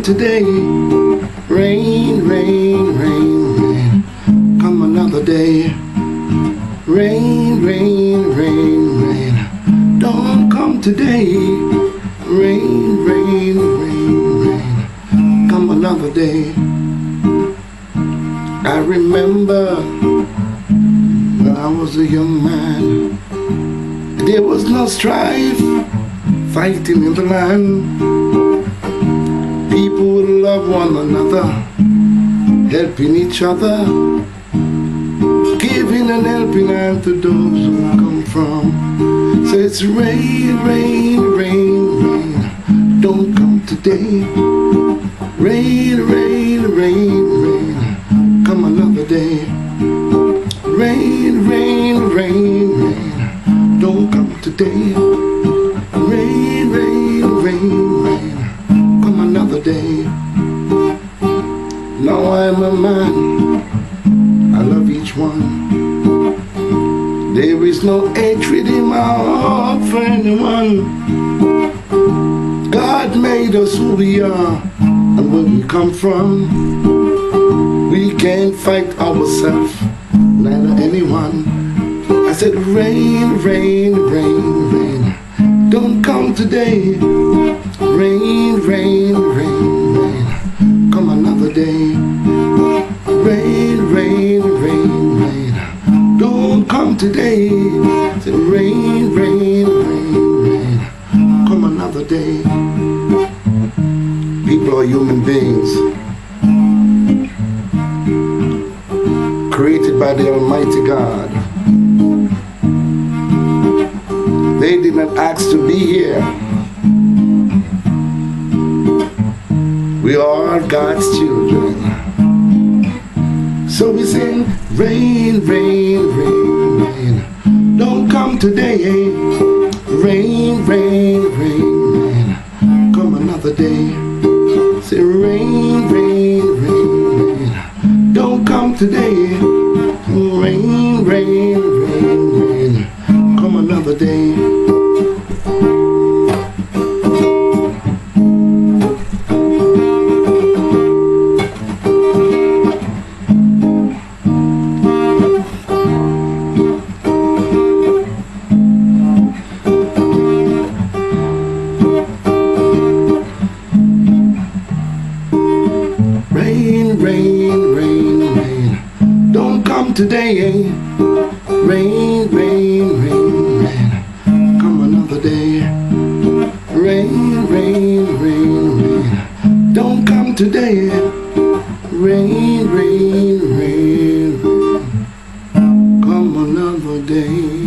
today. Rain, rain, rain, rain, come another day. Rain, rain, rain, rain, don't come today. Rain, rain, rain, rain, come another day. I remember when I was a young man, there was no strife, fighting in the land. People would love one another, helping each other, giving an helping hand to those who come from. So it's rain, rain, rain, rain, don't come today. Rain, rain, rain, rain, come another day. Rain, rain, rain, rain, don't come today. Rain, rain, rain, rain, come another day. Now I'm a man, I love each one. There is no hatred in my heart for anyone. God made us who we are and where we come from. We can't fight ourselves, neither anyone. I said rain, rain, rain, rain, don't come today. Rain, rain, rain, rain, come another day. Rain, rain, rain, rain, don't come today. I said rain, rain, rain, rain, come another day. People are human beings, created by the Almighty God. They did not ask to be here. We are God's children. So we sing rain, rain, rain, rain, don't come today. Rain, rain, rain, rain, come another day. Say rain, rain, rain, rain, don't come today. Rain, rain, rain, rain, come another day. Rain, rain, rain, rain, don't come today. Rain, rain, rain, rain, come another day. Rain, rain, rain, rain, don't come today. Rain, rain, rain, rain, come another day.